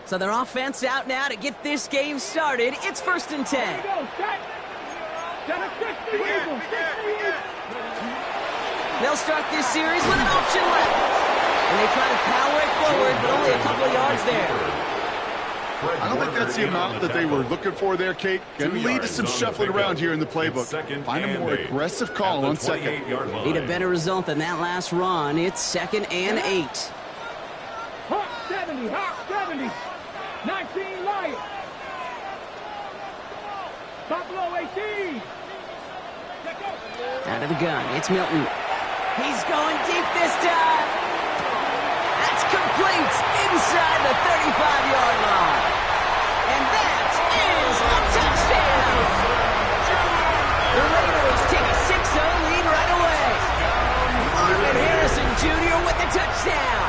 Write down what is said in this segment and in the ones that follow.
So their offense out now to get this game started. It's 1st and 10. They'll start this series with an option left. And they try to power it forward, but only a couple of yards there. I don't think that's the amount that they were looking for there, Kate. Going to lead to some shuffling around here in the playbook. Find a more aggressive call on second. Need a better result than that last run. It's 2nd and 8. Hawk 70, Hawk 70. 19 Lions. Buffalo 18. Out of the gun, it's Milton. He's going deep this time. That's complete inside the 35-yard line. And that is a touchdown. The Raiders take a 6-0 lead right away. Marvin Harrison Jr. with the touchdown.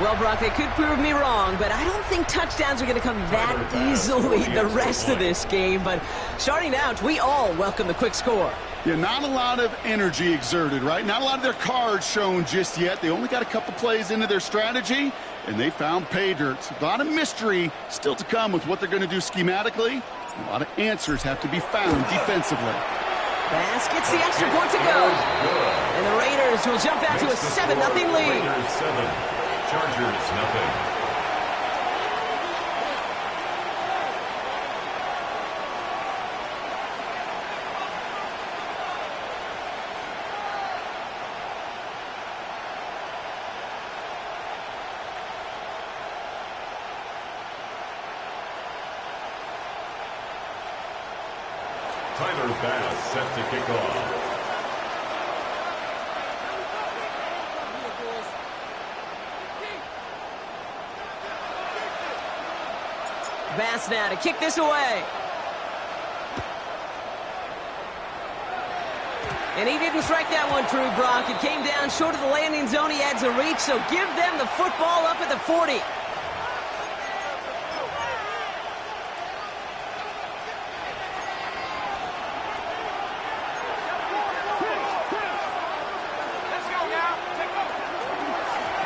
Well, Brock, they could prove me wrong, but I don't think touchdowns are going to come that easily the rest of this game. But starting out, we all welcome the quick score. Yeah, not a lot of energy exerted, right? Not a lot of their cards shown just yet. They only got a couple plays into their strategy, and they found pay dirt. A lot of mystery still to come with what they're going to do schematically. A lot of answers have to be found defensively. Bass gets the extra point to go. And the Raiders will jump out to a 7-0 lead. Raiders 7, Chargers nothing. Tyler Bass set to kick off. Bass now to kick this away. And he didn't strike that one true, Brock. It came down short of the landing zone. He had to reach, so give them the football up at the 40.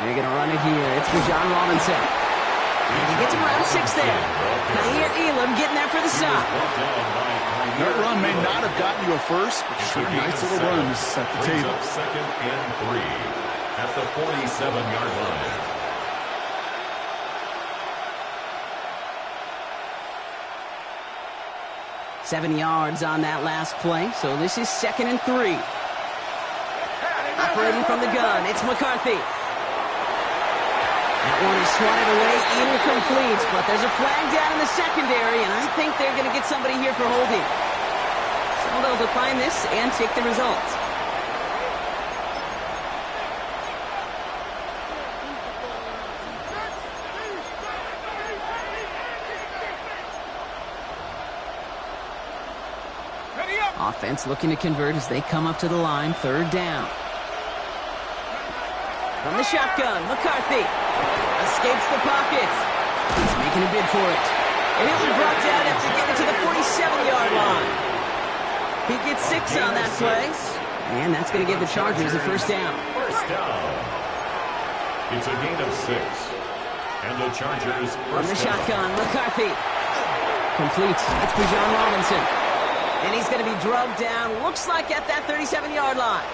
They're going to run it here. It's for John Robinson. And he gets him around 6 there. Kair Elam getting there for the stop. That run may not have gotten you a first, but sure, nice little run to set the table. 2nd and 3 at the 47-yard line. Seven yards on that last play, so this is 2nd and 3. Operating from the gun, it's McCarthy. That one is swatted away, incomplete, but there's a flag down in the secondary, and I think they're going to get somebody here for holding. So they'll decline this and take the results. Offense looking to convert as they come up to the line, 3rd down. From the shotgun, McCarthy escapes the pocket. He's making a bid for it. And it was brought down after getting to the 47-yard line. He gets 6 on that play. And that's going to give the Chargers a 1st down. First down. It's a gain of 6. And the Chargers from the shotgun, McCarthy. Complete. It's for John Robinson. And he's going to be drugged down, looks like at that 37-yard line.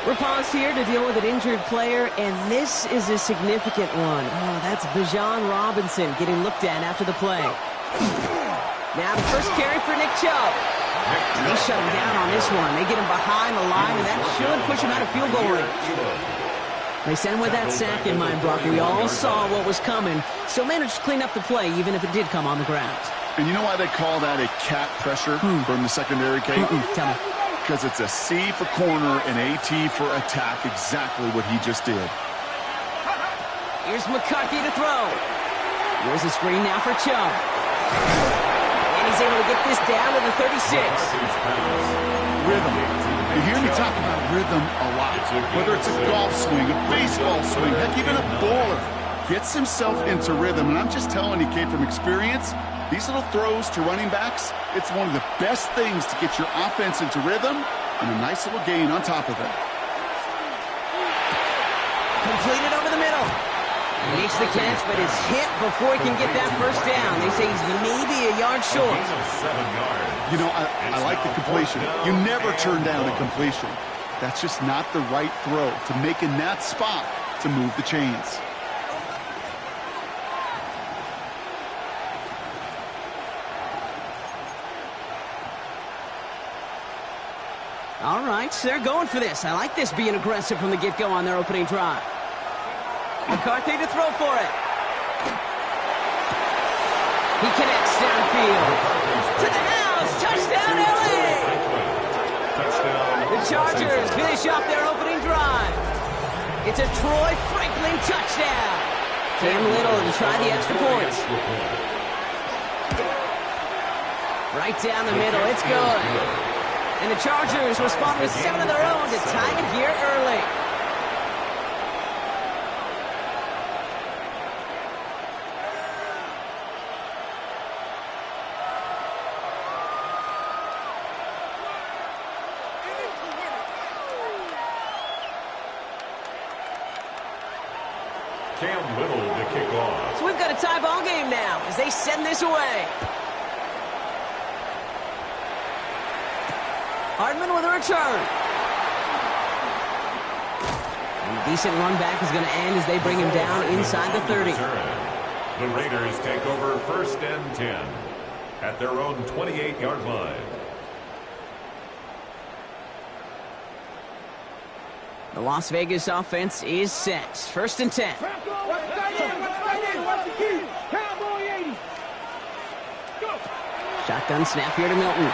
We're paused here to deal with an injured player, and this is a significant one. Oh, that's Bijan Robinson getting looked at after the play. Now the first carry for Nick Chubb. And they shut him down on this one. They get him behind the line, and that should push him out of field goal range. They sent him with that sack in mind, Brock. We all saw what was coming, so managed to clean up the play, even if it did come on the ground. And you know why they call that a cat pressure from the secondary, Kate? Tell me. Because it's a C for corner and a T for attack, exactly what he just did. Here's McCarthy to throw. Here's a screen now for Chubb. And he's able to get this down to the 36. Rhythm. You hear me talk about rhythm a lot. Whether it's a golf swing, a baseball swing, heck, even a bowler gets himself into rhythm. And I'm just telling you, Kate, from experience, these little throws to running backs, it's one of the best things to get your offense into rhythm and a nice little gain on top of it. Completed over the middle. He makes the catch, but is hit before he can get that first down. They say he's maybe a yard short. A gain of 7 yards. You know, I like the completion. You never turn down a completion. That's just not the right throw to make in that spot to move the chains. All right, so they're going for this. I like this being aggressive from the get-go on their opening drive. McCarthy to throw for it. He connects downfield. To the house. Touchdown, LA! The Chargers finish off their opening drive. It's a Troy Franklin touchdown. Cam Little to try the extra points. Right down the middle. It's good. And the Chargers respond with 7 of their own to tie it here early. Cam Little to kick off. So we've got a tie ball game now as they send this away. Hardman with a return. And a decent run back is going to end as they bring him down inside the 30. The Raiders take over 1st and 10 at their own 28-yard line. The Las Vegas offense is set. 1st and 10. Shotgun snap here to Milton.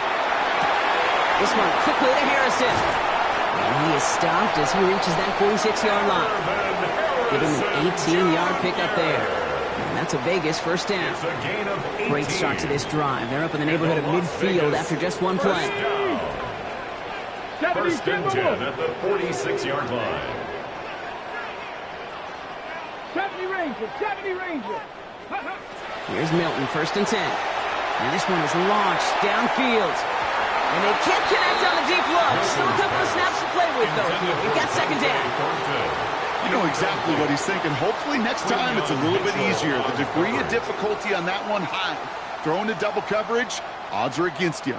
This one quickly to Harrison. And he is stopped as he reaches that 46-yard line. Give him an 18-yard pickup there. And that's a Vegas 1st down. Great start to this drive. They're up in the neighborhood of midfield after just one play. 1st and 10 at the 46-yard line. 70 Ranger. Here's Milton, 1st and 10. And this one is launched downfield. And they can't connect on the deep look. Still a couple of snaps to play with, though. We've got 2nd down. You know exactly what he's thinking. Hopefully next time it's a little bit easier. The degree of difficulty on that one high. Throwing to double coverage, odds are against you.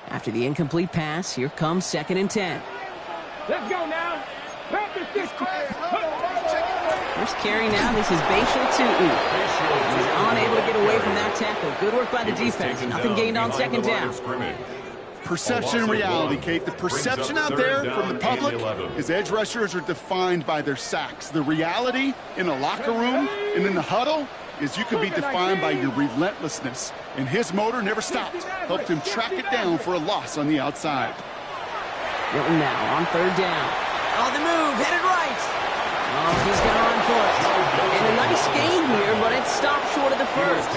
After the incomplete pass, here comes 2nd and 10. Let's go now. First carry now, this is Bashal Tutu. He's unable to get away from that tackle. Good work by the defense. Nothing gained on 2nd down. Perception and reality, Kate. The perception out there from the public is edge rushers are defined by their sacks. The reality in a locker room and in the huddle is you can be defined by your relentlessness. And his motor never stopped. Helped him track it down for a loss on the outside. Milton now on 3rd down. On the move, headed right. Oh, he's going to run for it. And a nice gain here, but it stopped short of the first.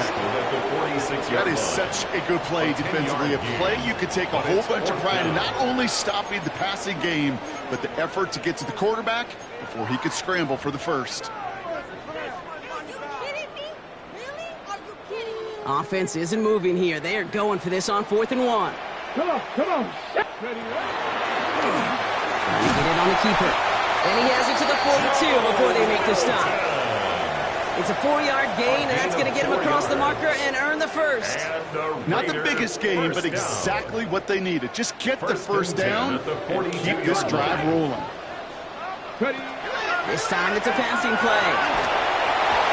That is such a good play defensively. A play you could take a whole bunch of pride in not only stopping the passing game, but the effort to get to the quarterback before he could scramble for the first. Offense isn't moving here. They are going for this on 4th and 1. Come on. Trying to get it on the keeper. And he has it to the 42 before they make the stop. It's a 4-yard gain, and that's going to get him across the marker and earn the first. Not the biggest gain, but exactly what they needed. Just get the first down and keep this drive rolling. This time it's a passing play.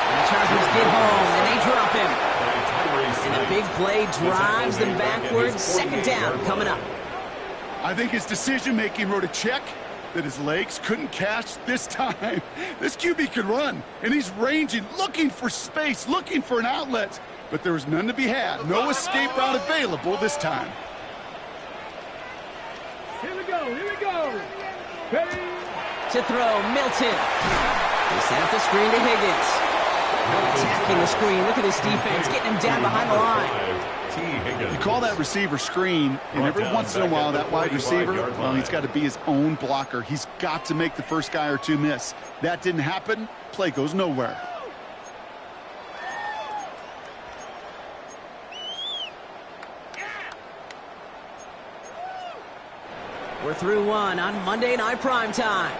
And the Chargers get home, and they drop him. And the big play drives them backwards. 2nd down coming up. I think his decision-making wrote a check that his legs couldn't catch this time. This QB can run, and he's ranging, looking for space, looking for an outlet. But there was none to be had. No escape route available this time. Here we go. Ready? To throw, Milton. They set up the screen to Higgins. Attacking the screen. Look at this defense, getting him down behind the line. You call that receiver screen, and every once in a while, that wide receiver, well, he's got to be his own blocker. He's got to make the first guy or two miss. That didn't happen. Play goes nowhere. We're through one on Monday Night Primetime.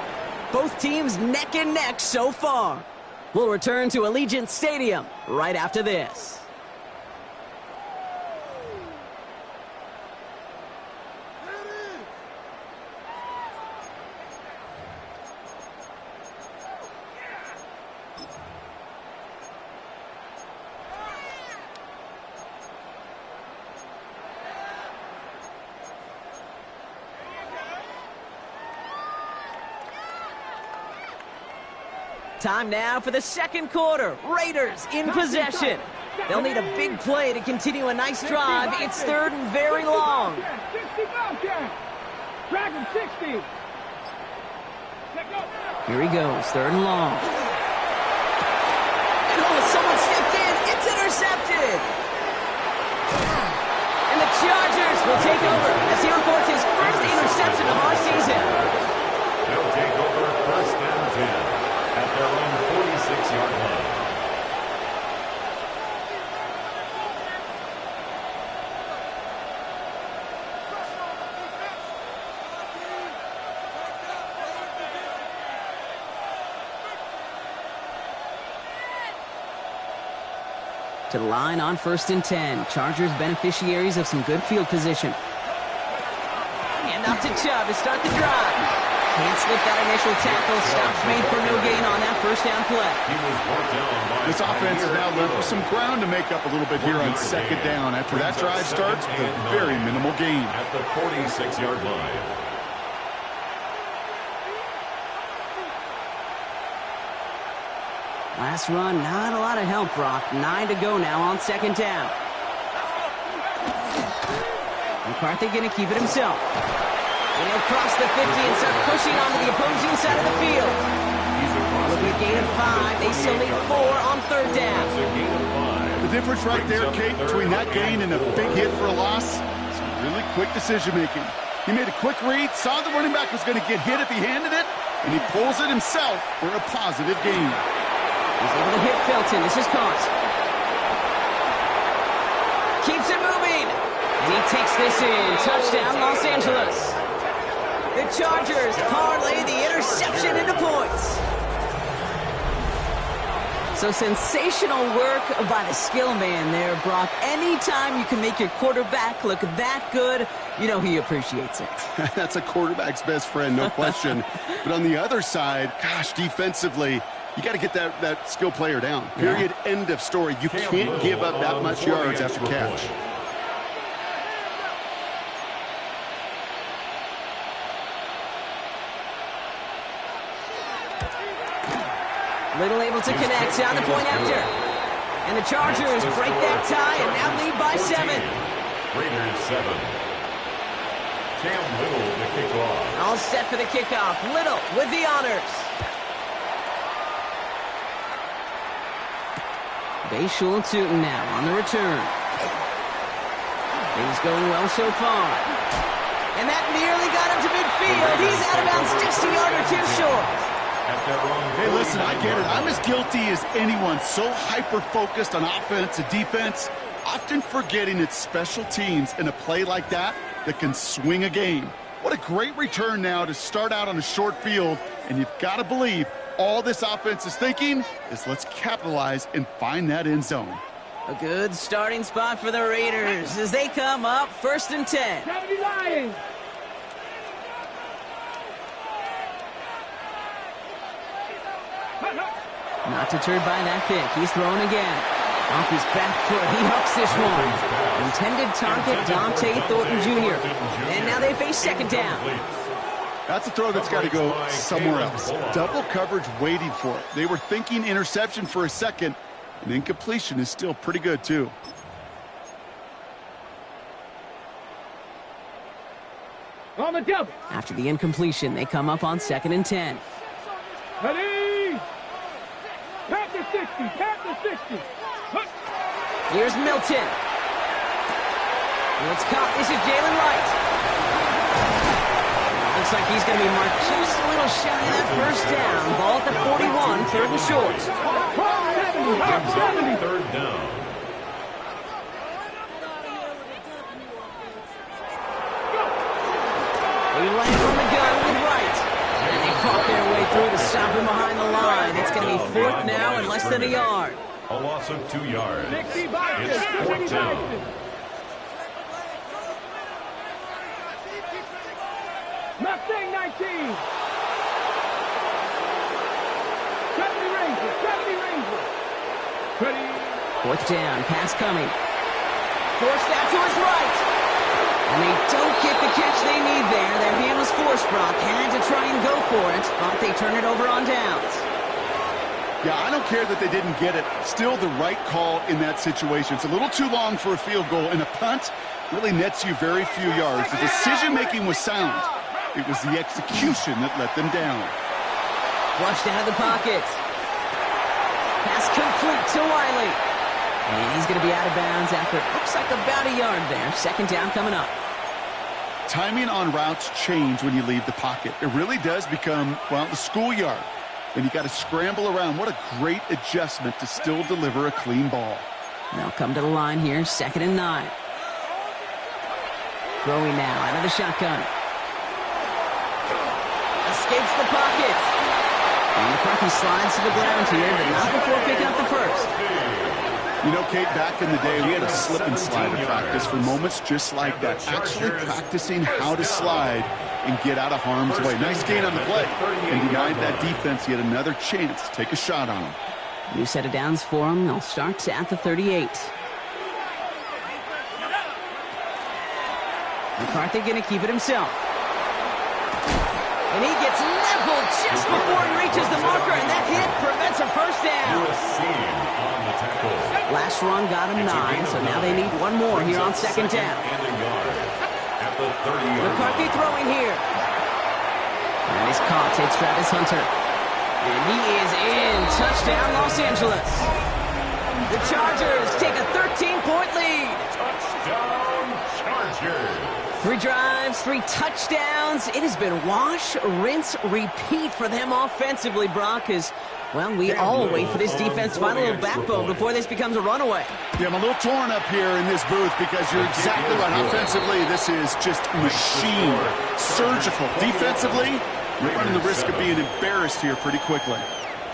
Both teams neck and neck so far. We'll return to Allegiant Stadium right after this. Time now for the second quarter. Raiders in possession. They'll need a big play to continue a nice drive. It's third and very long. 60 Bobcat. Dragon 60. Here he goes, third and long. And oh, someone stepped in. It's intercepted. And the Chargers will take over as he reports his first interception of our season. They'll take over first and 10. At their own 46-yard line. To the line on first and 10. Chargers beneficiaries of some good field position. And off to Chubb to start the drive. Can't slip that initial tackle. Stops made for no gain on that first down play. This offense is now left with some ground to make up a little bit here on second down. After that drive starts with a very minimal gain. At the 46-yard line. Last run, not a lot of help, Brock. 9 to go now on second down. McCarthy going to keep it himself. And he'll cross the 50 and start pushing onto the opposing side of the field. With a gain of 5, they still need 4 on third down. The difference right there, Kate, between that gain and a big hit for a loss, some really quick decision-making. He made a quick read, saw the running back was going to get hit if he handed it, and he pulls it himself for a positive gain. He's able to hit Felton. This is caught. Keeps it moving. And he takes this in. Touchdown, Los Angeles. The Chargers parlay the interception into points. So sensational work by the skill man there, Brock. Anytime you can make your quarterback look that good, you know he appreciates it. That's a quarterback's best friend, no question. But on the other side, gosh, defensively, you got to get that skill player down. Period. Yeah. End of story. You can't give up that much yards after catch. Little able to connect on the point after. And the Chargers break that tie and now lead by 7. Raiders 7. Cam Little the kickoff. All set for the kickoff. Little with the honors. Bayshul and Tootin now on the return. Things going well so far. And that nearly got him to midfield. He's out of bounds 60-yard or 2 short. Hey, listen, I get it. I'm as guilty as anyone. So hyper-focused on offense and defense, often forgetting it's special teams in a play like that can swing a game. What a great return now to start out on a short field, and you've got to believe all this offense is thinking is let's capitalize and find that end zone. A good starting spot for the Raiders as they come up first and 10. 70 Lions. Not deterred by that pick. He's throwing again. Off his back foot. He hooks this one. Intended target, Dante Thornton Jr. And now they face second down. That's a throw that's got to go somewhere else. Double coverage waiting for it. They were thinking interception for a second, and incompletion is still pretty good, too. On the double. After the incompletion, they come up on second and 10. Ready. Practice 60. Tap the 60. Look. Here's Milton. Let's caught. This is Jalen Wright. Looks like he's going to be marked just a little shy of that first down. Ball at the 41, third and short. 70. Third down. They land on the gun with Wright. And they fought their way through to stop him behind the line. It's going to be fourth now and less than a yard. A loss of 2 yards. 60 Boston. It's 60 fourth down. Boston. Mustang 19. 70 Ranger. 70 Ranger. Ready. Fourth down, pass coming. Forced out to his right. And they don't get the catch they need there. Their hand was forced, Brock. Had to try and go for it, but they turn it over on downs. Yeah, I don't care that they didn't get it. Still the right call in that situation. It's a little too long for a field goal, and a punt really nets you very few yards. The decision-making was sound. It was the execution that let them down. Flushed out of the pocket. Pass complete to Wiley. And he's going to be out of bounds after it looks like about a yard there. Second down coming up. Timing on routes change when you leave the pocket. It really does become, well, the schoolyard. Then you got to scramble around. What a great adjustment to still deliver a clean ball. They'll come to the line here, 2nd and 9. Throwing now out of the shotgun. Escapes the pocket. And McCarthy slides to the ground here, but not before picking up the first. You know, Kate, back in the day, we had a slip and slide of practice for moments just like that. Actually practicing how to slide and get out of harm's way. Nice gain on the play. And denied that defense yet another chance to take a shot on him. New set of downs for them. They'll start at the 38. McCarthy going to keep it himself. And he gets leveled just before he reaches the marker, and that hit prevents a first down. On the tackle. Last run got him 9, so now they need one more here on 2nd down. And a yard at the 30-yard McCarthy line. throwing here. And he's caught. It's Travis Hunter. And he is in. Touchdown, Los Angeles. The Chargers take a 13-point lead. Touchdown, Chargers. 3 drives, 3 touchdowns. It has been wash, rinse, repeat for them offensively, Brock, as, well, we all wait for this defense to find a little backbone before this becomes a runaway. Yeah, I'm a little torn up here in this booth because you're exactly right. Offensively, this is just machine, surgical. Defensively, you're running the risk of being embarrassed here pretty quickly.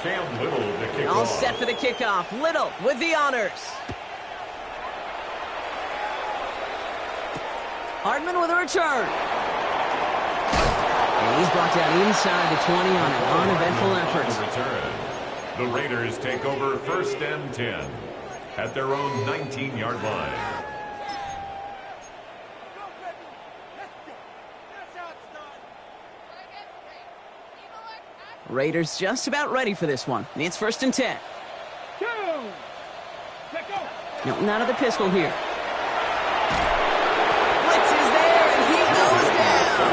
Cam Little to kick All off. set for the kickoff. Little with the honors. Hardman with a return. And he's brought down inside the 20 on an uneventful effort. Return. The Raiders take over 1st and 10 at their own 19-yard line. Raiders just about ready for this one. It's 1st and 10. 2. Let go. Milton out of the pistol here. Blitz is there, and he goes down.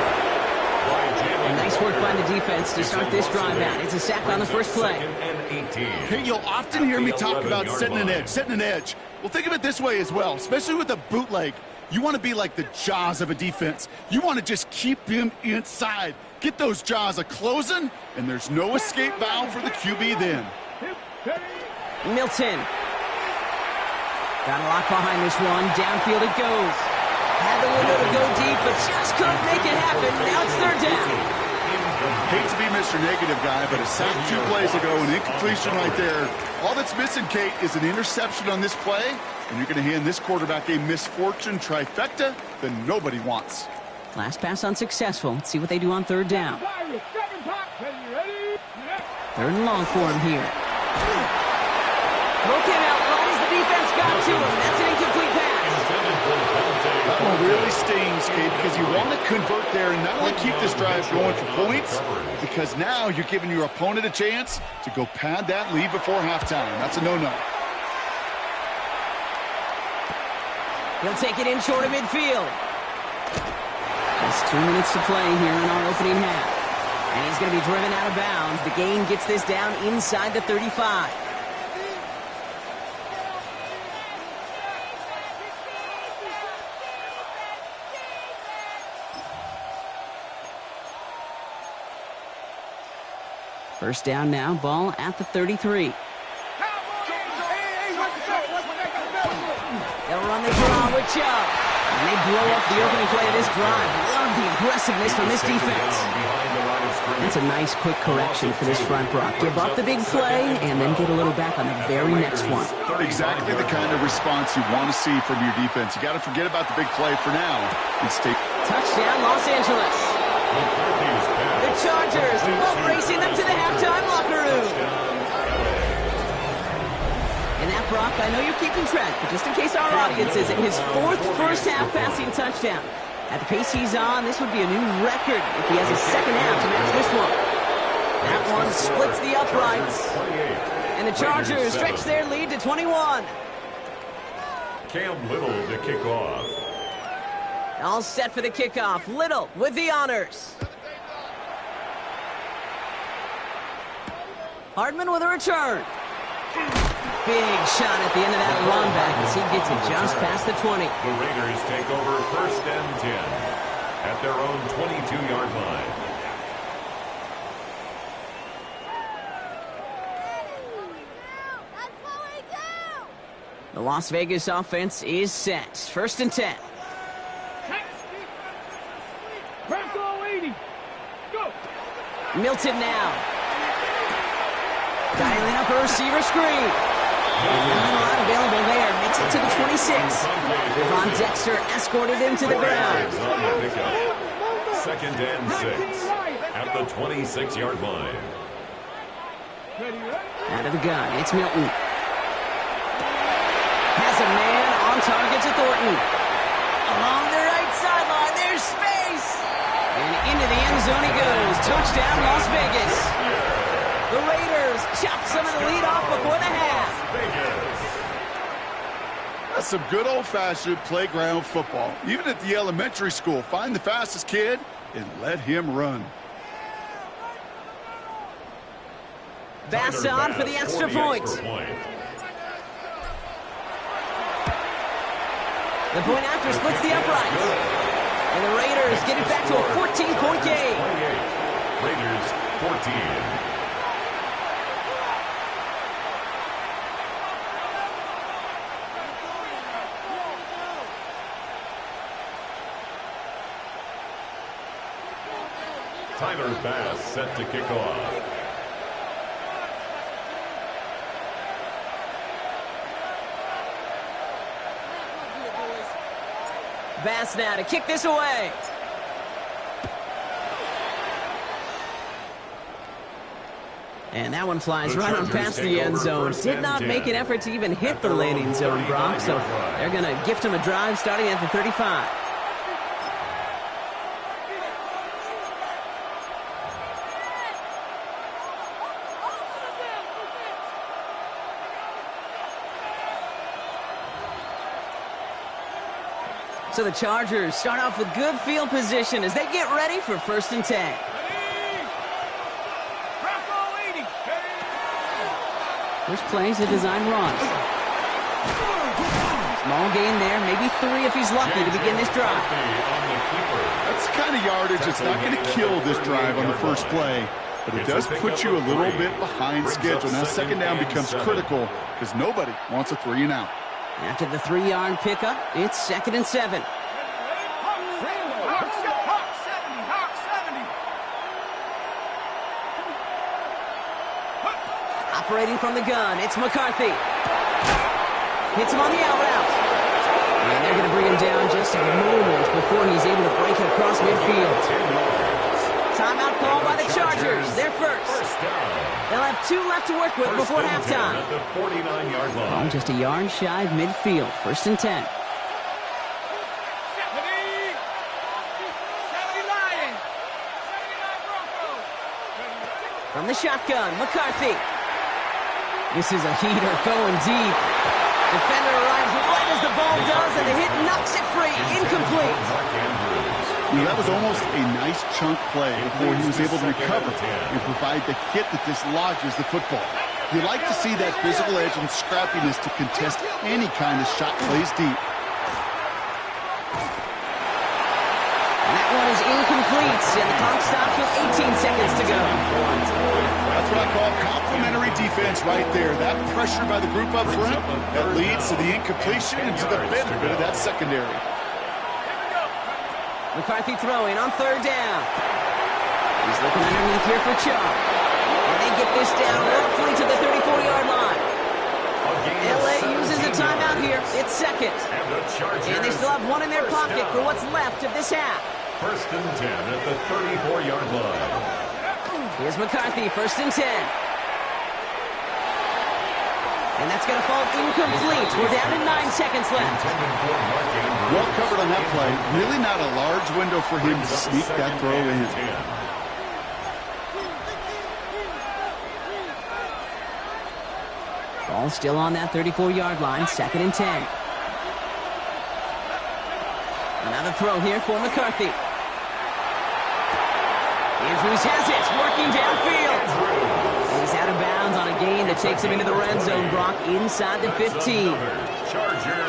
And nice work by the defense to start this drive out. It's a sack on the first play. 2nd and 18. Hey, you'll often hear me talk about setting an edge. Well, think of it this way as well, especially with a bootleg. You want to be like the jaws of a defense. You want to just keep him inside. Get those jaws a-closing, and there's no escape valve for the QB then. Milton. Got a lock behind this one. Downfield it goes. Had the window to go deep, but just couldn't make it happen. Now it's 3rd down. Hate to be Mr. Negative guy, but a sack 2 plays ago, an incompletion right there. All that's missing, Kate, is an interception on this play, and you're going to hand this quarterback a misfortune trifecta that nobody wants. Last pass unsuccessful. Let's see what they do on 3rd down. 3rd and long for him here. Throw came out right as the defense got to him. That's an incomplete pass. That one really stings, Kate, because you want to convert there and not only keep this drive going for points, because now you're giving your opponent a chance to go pad that lead before halftime. That's a no-no. He'll take it in short of midfield. Just 2 minutes to play here in our opening half. And he's going to be driven out of bounds. The gain gets this down inside the 35. First down now, ball at the 33. They'll run the draw with Chubb. And they blow up the opening play of this drive. Love the aggressiveness from this defense. That's a nice quick correction for this front, Brock. Give up the big play and then get a little back on the very next one. Exactly the kind of response you want to see from your defense. You got to forget about the big play for now and stay. Touchdown, Los Angeles. The Chargers both racing them to the halftime locker room. And that, Brock, I know you're keeping track, but just in case our audience isn't, his 4th first-half passing touchdown. At the pace he's on, this would be a new record if he has a second half to match this one. That one splits the uprights. And the Chargers stretch their lead to 21. Cam Little to kick off. All set for the kickoff. Little with the honors. Hardman with a return. Big shot at the end of that run back as he gets it just past the 20. The Raiders take over first and 10 at their own 22-yard line. The Las Vegas offense is set. First and 10. Bronco 80. Go. Milton now. Dialing up a receiver screen. And not a lot available there. Makes it to the 26. Devon Dexter escorted him to the ground. Second and 6 at the 26-yard line. Out of the gun, it's Milton. Has a man on target to Thornton. Along the right sideline, there's space. And into the end zone he goes. Touchdown, Las Vegas. The Raiders chop some of the lead off before the half. That's some good old-fashioned playground football. Even at the elementary school, find the fastest kid and let him run. Bass on for the extra point. The point after splits the uprights. And the Raiders get it back to a 14-point game. Raiders 14. Tyler Bass set to kick off. Bass now to kick this away. And that one flies right on past the end zone. Did not make an effort to even hit the landing zone, Brock. So they're going to gift him a drive starting at the 35. So the Chargers start off with good field position as they get ready for first and 10. First play is a design run. Small gain there, maybe 3 if he's lucky to begin this drive. That's the kind of yardage that's not going to kill this drive on the first play, but it does put you a little bit behind schedule. Now second down becomes critical because nobody wants a 3 and out. After the 3-yard pickup, it's second and 7. Operating from the gun, it's McCarthy. Hits him on the out route. And they're going to bring him down just a moment before he's able to break it across midfield. Timeout call by the Chargers. They're first. They'll have 2 left to work with before halftime. At the 49-yard line. Just a yard shy of midfield. First and 10. From the shotgun, McCarthy. This is a heater going deep. Defender arrives right as the ball does, and the hit knocks it free. Incomplete. That was almost a nice chunk play before he was able to recover and provide the hit that dislodges the football. You like to see that physical edge and scrappiness to contest any kind of shot plays deep. And that one is incomplete, and the clock stops with 18 seconds to go. That's what I call complimentary defense right there. That pressure by the group up front, that leads to the incompletion and to the benefit of that secondary. McCarthy throwing on third down. He's looking underneath here for Chubb. And they get this down roughly to the 34-yard line. LA uses a timeout here. It's second. And they still have one in their pocket for what's left of this half. First and 10 at the 34-yard line. Here's McCarthy, first and 10. And that's going to fall incomplete. We're down to 9 seconds left. Well covered on that play. Really not a large window for him to sneak that throw in. Ball still on that 34-yard line, second and 10. Another throw here for McCarthy. Andrews has it, working downfield. He's out of bounds on a gain that takes him into the red zone, Brock, inside the 15.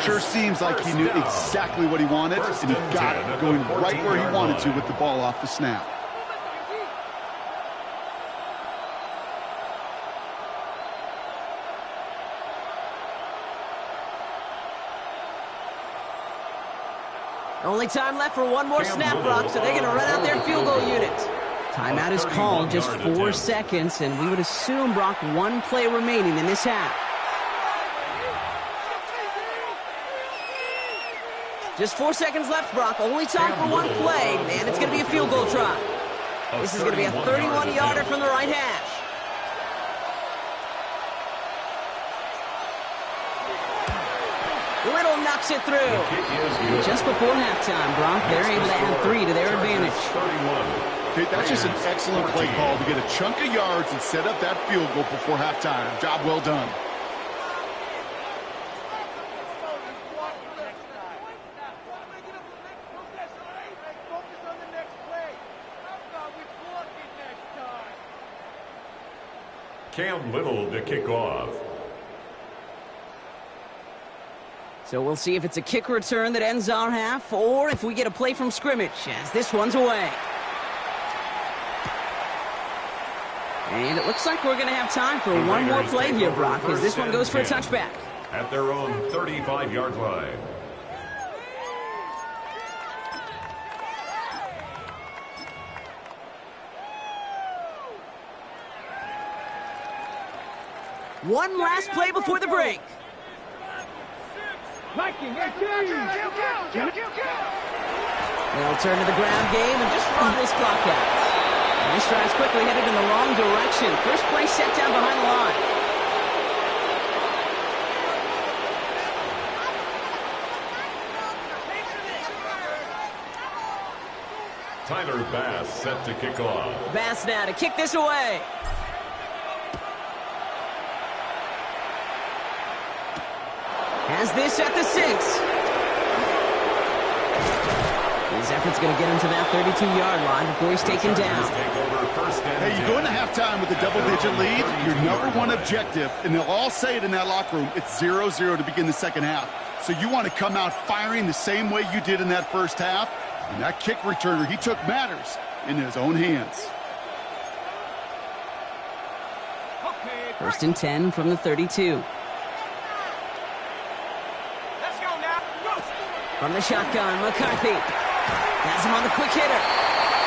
Sure seems like he knew exactly what he wanted, and he got it, going right where he wanted to with the ball off the snap. Only time left for one more snap, Brock, so they're going to run out their field goal unit. Timeout is called, just 4 seconds, and we would assume, Brock, one play remaining in this half. Just 4 seconds left, Brock. Only time for one play, and it's going to be a field goal try. This is going to be a 31-yarder from the right hash. Little knocks it through. Just before halftime, Brock, they're able to add 3 to their advantage. Okay, that's just an excellent play call to get a chunk of yards and set up that field goal before halftime. Job well done. Cam Little to kick off. So we'll see if it's a kick return that ends our half, or if we get a play from scrimmage, as this one's away. And it looks like we're going to have time for one more play here, Brock, as this one goes for a touchback. At their own 35-yard line. One last play before the break. Viking, They'll turn to the ground game and just run this clock out. And this drive's quickly headed in the wrong direction. First play set down behind the line. Tyler Bass set to kick off. Bass now to kick this away. Has this at the 6. His effort's going to get him to that 32-yard line before he's taken down. Hey, you go into halftime with a double-digit lead, your number one objective, and they'll all say it in that locker room, it's 0-0 to begin the second half. So you want to come out firing the same way you did in that first half, and that kick returner, he took matters in his own hands. First and 10 from the 32. From the shotgun, McCarthy has him on the quick hitter.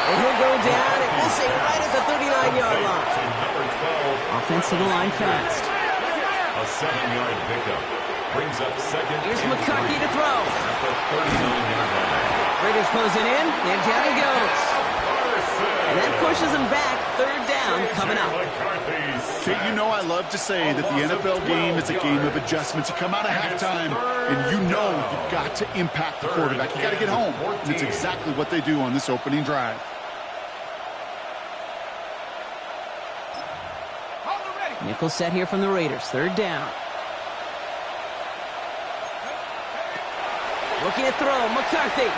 And he'll go down, and we'll say right at the 39-yard line. Offense to the line fast. A 7-yard pickup brings up second. Here's McCarthy to throw. At the 39-yard line. Raiders closing in, and down he goes. And that pushes him back. Third down coming up. Kate, you know I love to say that the NFL game is a game of adjustments. You come out of halftime, and you know you've got to impact the quarterback. You got to get home. And it's exactly what they do on this opening drive. Nickel set here from the Raiders. Third down. Looking at throw, McCarthy.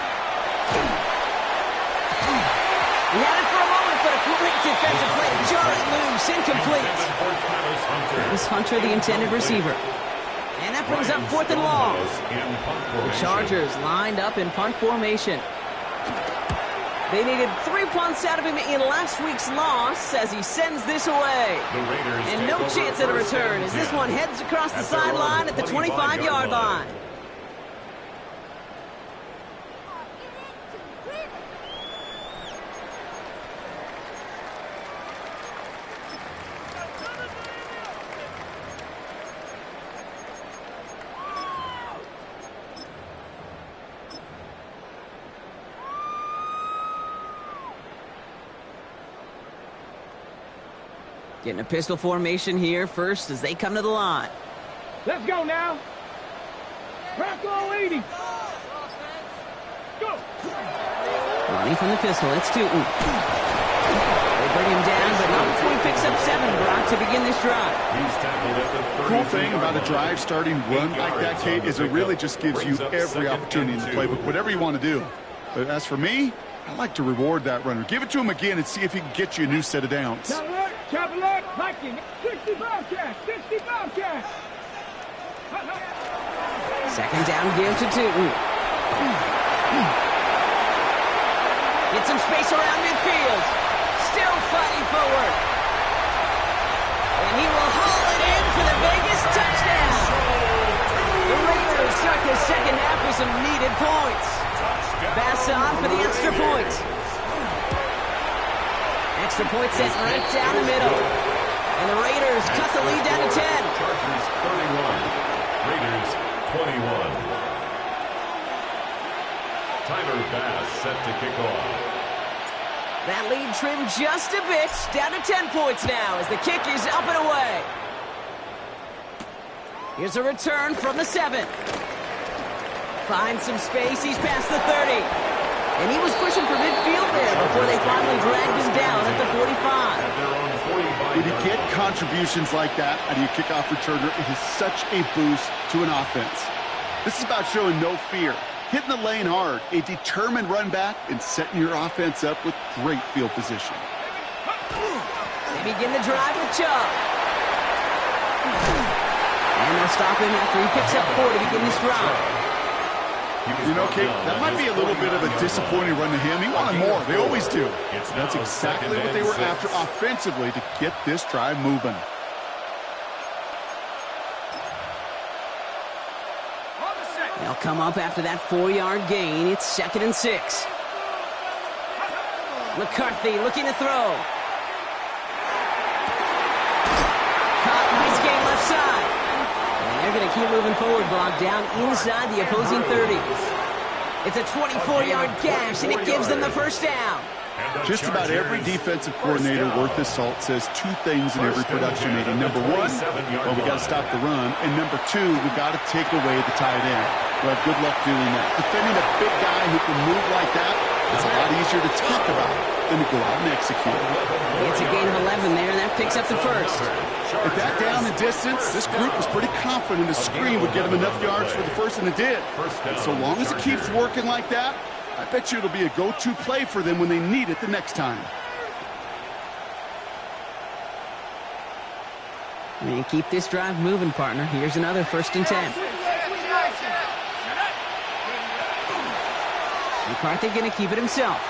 He had it for a moment, but a great defensive play. Jarring loose, incomplete. That was Hunter, the intended receiver. And that brings up 4th and long. The Chargers lined up in punt formation. They needed 3 punts out of him in last week's loss as he sends this away. The Raiders And take no over chance at a first return and as this 10 one heads across the at their own sideline at the 25-yard line. Getting a pistol formation here first as they come to the line. Let's go now. Bronco 80. Go. Running from the pistol, it's Tootin. They bring him down, but not before he picks up 7, Brock, to begin this drive. He's tackled at the Cool thing about a drive starting run like that, Kate, is it really just gives you every opportunity in the playbook, whatever you want to do. But as for me, I like to reward that runner. Give it to him again and see if he can get you a new set of downs. Chevrolet, Viking, 65 cash, 65 cash. Second down give to Tootin. Get some space around midfield. Still fighting forward. And he will haul it in for the Vegas touchdown. The Raiders start the second half with some needed points. Bass on for the extra point. Extra point set right down the middle. And the Raiders cut the lead down to 10. Chargers 31. Raiders 21. Tyler Bass set to kick off. That lead trimmed just a bit. Down to 10 points now as the kick is up and away. Here's a return from the 7. Finds some space. He's past the 30. And he was pushing for midfield there before they finally dragged him down at the 45. At their own 45. When you get contributions like that out of your kickoff returner, it is such a boost to an offense. This is about showing no fear, hitting the lane hard, a determined run back, and setting your offense up with great field position. They begin the drive with Chubb. And they'll stop him after he picks up 4 to begin this drive. You know, Kate, that might be a little bit of a disappointing run to him. He wanted more. They always do. That's exactly what they were after offensively to get this drive moving. They'll come up after that 4-yard gain. It's 2nd and 6. McCarthy looking to throw. Caught, nice gain left side. And they're going to keep moving forward, Brock, down inside the opposing 30. It's a 24-yard gash, and it gives them the first down. Just about every defensive coordinator worth his salt says 2 things in every production meeting. Number 1, well, we got to stop the run. And number 2, we got to take away the tight end. Well, good luck doing that. Defending a big guy who can move like that, it's a lot easier to talk about than to go out and execute. It's a gain of 11 there, and that picks up the first. At that down and distance, this group was pretty confident the screen would get them enough yards for the first, and it did. And so long as it keeps working like that, I bet you it'll be a go-to play for them when they need it the next time. And keep this drive moving, partner. Here's another 1st and 10. McCarthy going to keep it himself.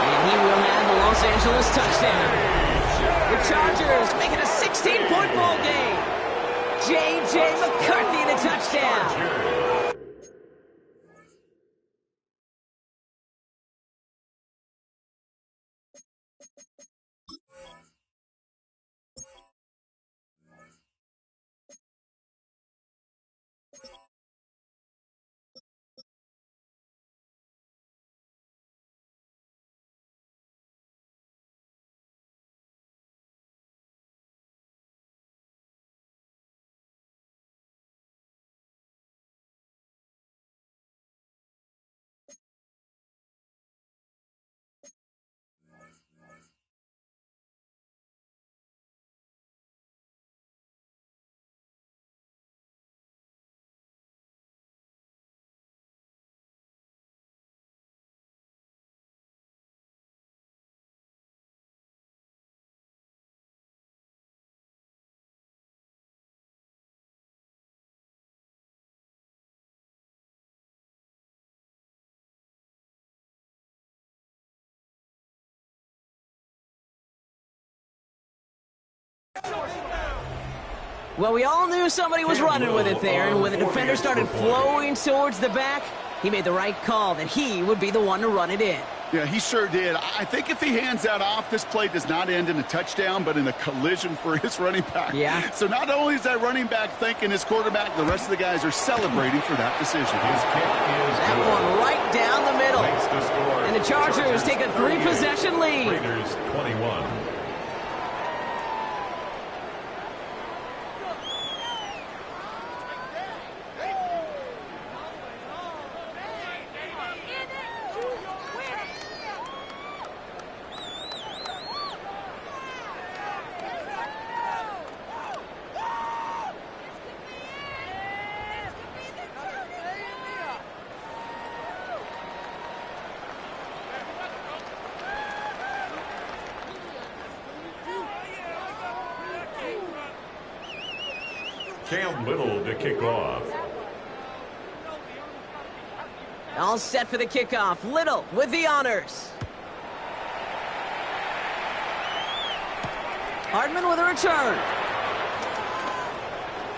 And he will have the Los Angeles touchdown. The Chargers make it a 16-point ball game. J.J. McCarthy in a touchdown. Well, we all knew somebody was running with it there, and when the defender started flowing towards the back, he made the right call that he would be the one to run it in. Yeah, he sure did. I think if he hands that off, this play does not end in a touchdown, but in a collision for his running back. Yeah. So not only is that running back thanking his quarterback, the rest of the guys are celebrating for that decision. His kick is That good. one right down the middle. Makes the score. And the Chargers take a 3-possession lead. Raiders 21. Cam Little to kick off. All set for the kickoff. Little with the honors. Hardman with a return.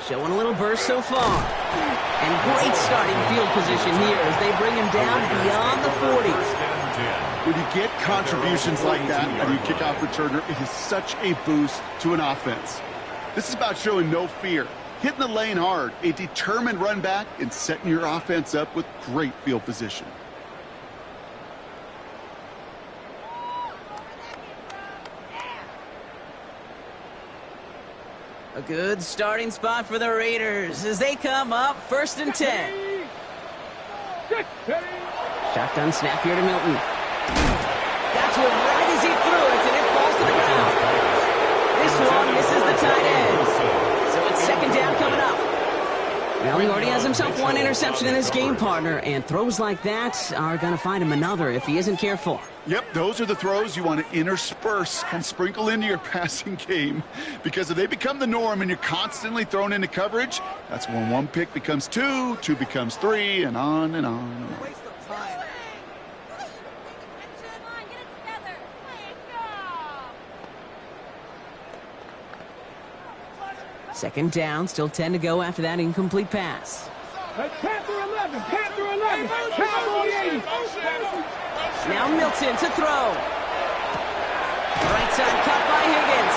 Showing a little burst so far. And great starting field position here as they bring him down beyond the 40. First and 10. When you get contributions like that out of your kickoff returner, it is such a boost to an offense. This is about showing no fear, hitting the lane hard, a determined run back, and setting your offense up with great field position. A good starting spot for the Raiders as they come up 1st and 10. Shotgun snap here to Milton. Got to it right as he threw it, and it falls to the ground. This one misses the tight end. So it's 2nd down coming up. Well, he already has himself one interception in his game, partner, and throws like that are going to find him another if he isn't careful. Yep, those are the throws you want to intersperse and sprinkle into your passing game, because if they become the norm and you're constantly thrown into coverage, that's when one pick becomes two, two becomes three, and on and on and on. 2nd down, still 10 to go after that incomplete pass. Panther 11, Panther 11, Cowboy 80. Now Milton to throw. Right side cut by Higgins.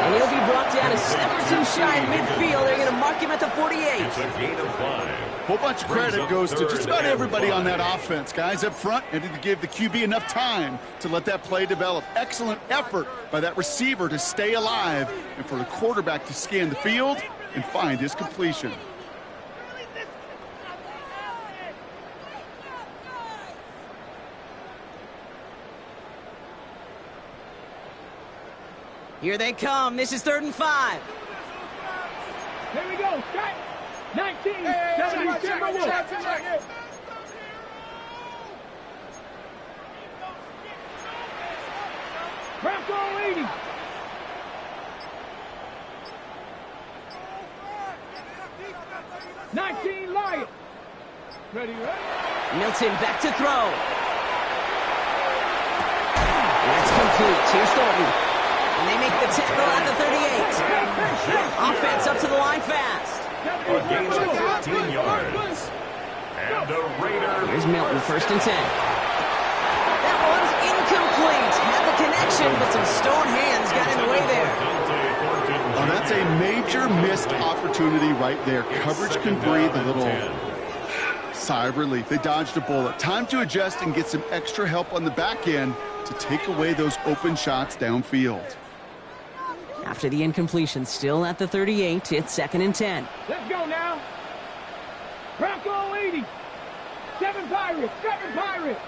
And he'll be brought down a step or two shy in midfield. They're going to mark him at the 48. It's a gain of 5. Whole bunch of credit goes to just about everybody on that offense. Guys up front needed to give the QB enough time to let that play develop. Excellent effort by that receiver to stay alive and for the quarterback to scan the field and find his completion. Here they come. This is 3rd and 5. Here we go. Strike. 19. 77. Bronco 80. Lion. Ready, ready. Milton back to throw. That's complete. Here's Thornton. And they make the tackle at the 38. Offense up to the line fast. A gain of 15 yards. And a Raider. Here's Milton, 1st and 10. That one's incomplete. Had the connection, but some stone hands got in the way there. Oh, that's a major missed opportunity right there. Coverage can breathe a little sigh of relief. They dodged a bullet. Time to adjust and get some extra help on the back end to take away those open shots downfield. After the incompletion, still at the 38, it's 2nd and 10. Let's go now. Bronco 80. 7 Pirates. 7 Pirates.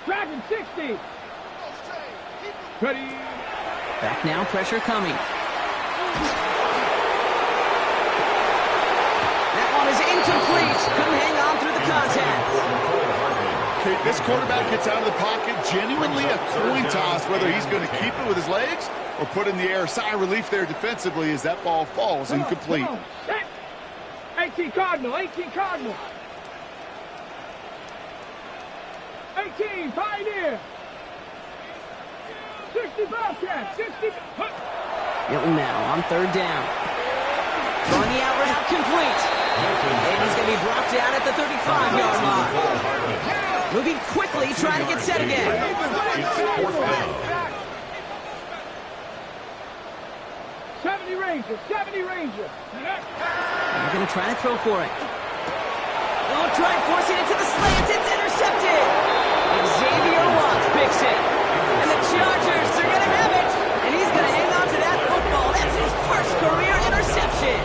Dragon 60. Ready. Back now, pressure coming. That one is incomplete. Couldn't hang on through the contact. Okay, this quarterback gets out of the pocket. Genuinely a coin toss whether he's going to keep it with his legs or put it in the air. Sigh of relief there defensively as that ball falls incomplete. 18 Cardinal. 18 Cardinal. 18 Pioneer. 60 Bobcats, 60. Hilton now on third down. Throwing the out route complete. And he's going to be brought down at the 35-yard line. Moving quickly, trying to get set again. It's fourth down. 70 Ranger, 70 Ranger. They're going to try to throw for it. Oh, try and force it into the slant. It's intercepted. Xavier Watts picks it. And the Chargers are going to have it. And he's going to hang on to that football. That's his first career interception.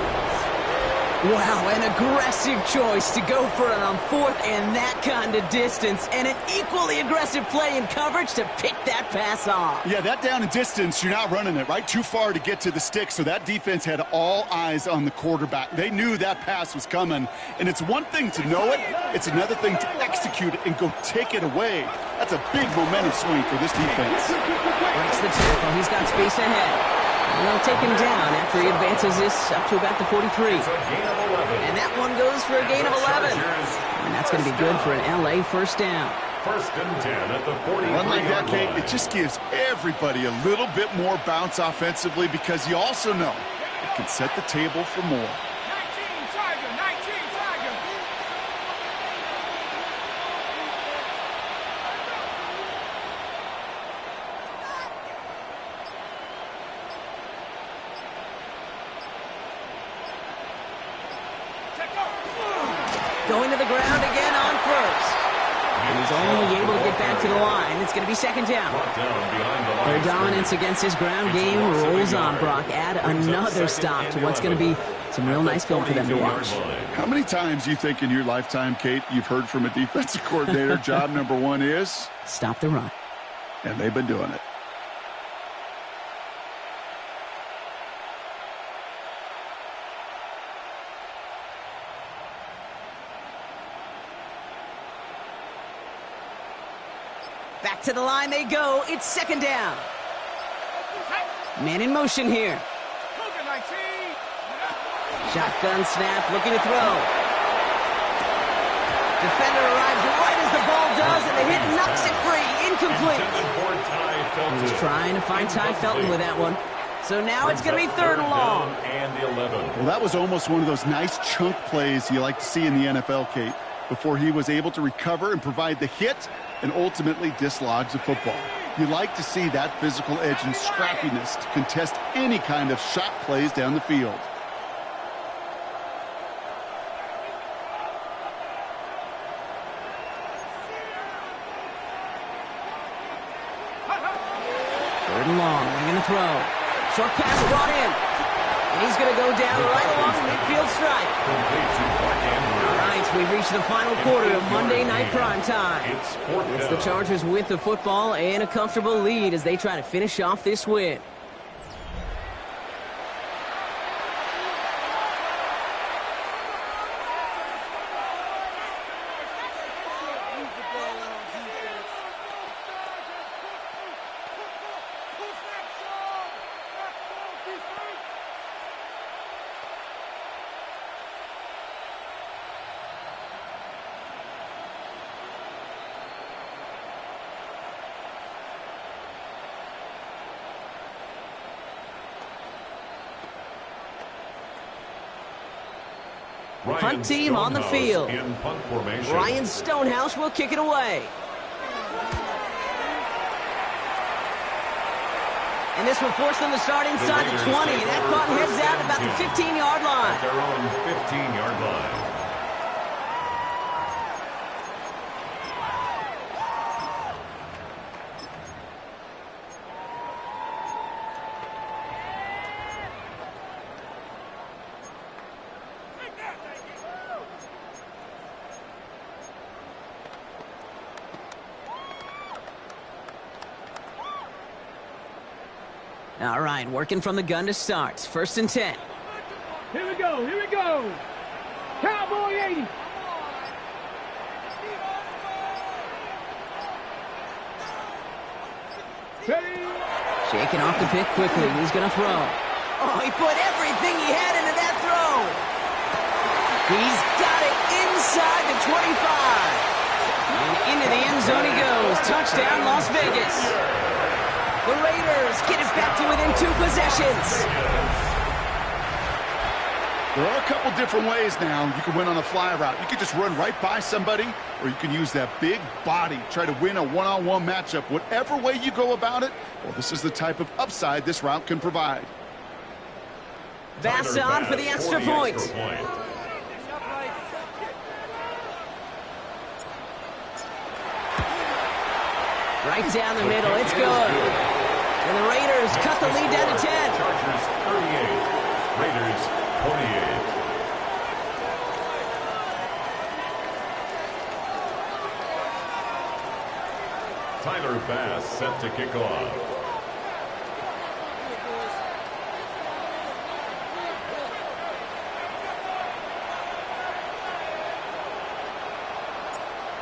Wow, an aggressive choice to go for it on fourth and that kind of distance. And an equally aggressive play in coverage to pick that pass off. Yeah, that down and distance, you're not running it, right? Too far to get to the stick, so that defense had all eyes on the quarterback. They knew that pass was coming, and it's one thing to know it, it's another thing to execute it and go take it away. That's a big momentum swing for this defense. Breaks the tackle. He's got space ahead. And they'll take him down after he advances this up to about the 43. And that one goes for a gain of 11. And that's going to be good for an LA first down. First and 10 at the 40. One like that, Kate, it just gives everybody a little bit more bounce offensively because you also know it can set the table for more. 19 Tiger, 19 Tiger. Going to the ground again on first. And he's only able to get back to the line. It's going to be second down. Their dominance against his ground game rolls on, Brock. Add another stop to what's going to be some real nice film for them to watch. How many times do you think in your lifetime, Kate, you've heard from a defensive coordinator, job number one is? Stop the run. And they've been doing it. Back to the line they go. It's second down. Man in motion here. Shotgun snap, looking to throw. Defender arrives right as the ball does, and the hit knocks it free. Incomplete. He was trying to find Ty Felton with that one. So now it's going to be third and long. Well, that was almost one of those nice chunk plays you like to see in the NFL, Kate, before he was able to recover and provide the hit and ultimately dislodge the football. You like to see that physical edge and scrappiness to contest any kind of shot plays down the field. Third and long, they're going to throw. Short pass brought in. And he's going to go down right along the midfield stripe. All right, we reach the final quarter of Monday Night Prime Time. It's the Chargers with the football and a comfortable lead as they try to finish off this win. Punt team on the field. Ryan Stonehouse will kick it away. And this will force them to start inside the 20. And that punt heads out about the 15-yard line. At their own 15-yard line. All right, working from the gun to start. First and 10. Here we go, here we go. Cowboy 80. Shaking off the pick quickly. He's going to throw. Oh, he put everything he had into that throw. He's got it inside the 25. And into the end zone he goes. Touchdown, Las Vegas. The Raiders get it back to within 2 possessions. There are a couple different ways now. You can win on a fly route. You can just run right by somebody, or you can use that big body, try to win a one-on-one matchup. Whatever way you go about it, well, this is the type of upside this route can provide. Bass on for the extra point. Right down the middle. It's good. And the Raiders cut the lead down to 10. Chargers 38. Raiders 28. Tyler Bass set to kick off.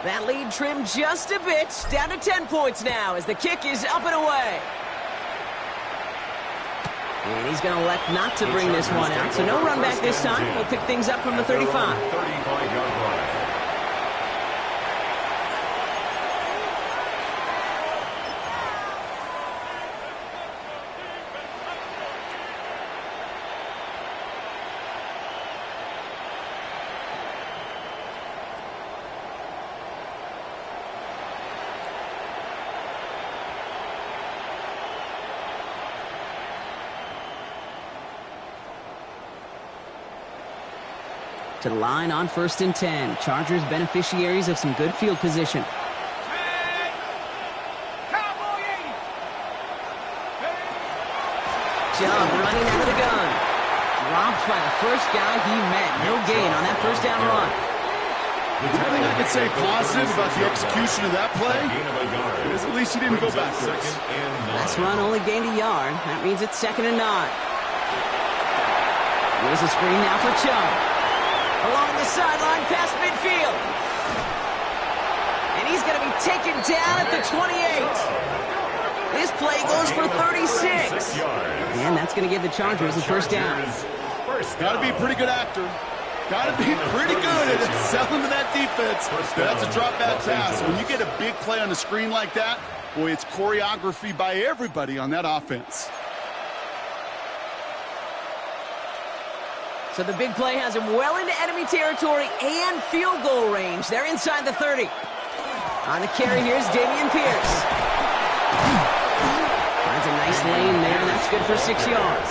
That lead trimmed just a bit, down to 10 points now as the kick is up and away. And he's going to elect not to bring this one out, so no run back this time. He'll pick things up from the 35. 35-yard line. To the line on 1st and 10. Chargers beneficiaries of some good field position. Chubb running out of the gun. Dropped by the first guy he met. No gain on that first down run. The only thing I could say positive about the execution of that play is at least he didn't go backwards. Last run only gained a yard. That means it's 2nd and 9. Here's a screen now for Chubb. Along the sideline past midfield. And he's going to be taken down at the 28. This play goes for 36. And that's going to give the Chargers a first down. Got to be a pretty good actor. Got to be pretty good at selling to that defense. That's a drop back pass. When you get a big play on the screen like that, boy, it's choreography by everybody on that offense. So the big play has him well into enemy territory and field goal range. They're inside the 30. On the carry, here's Dameon Pierce. Finds a nice lane there, and that's good for 6 yards.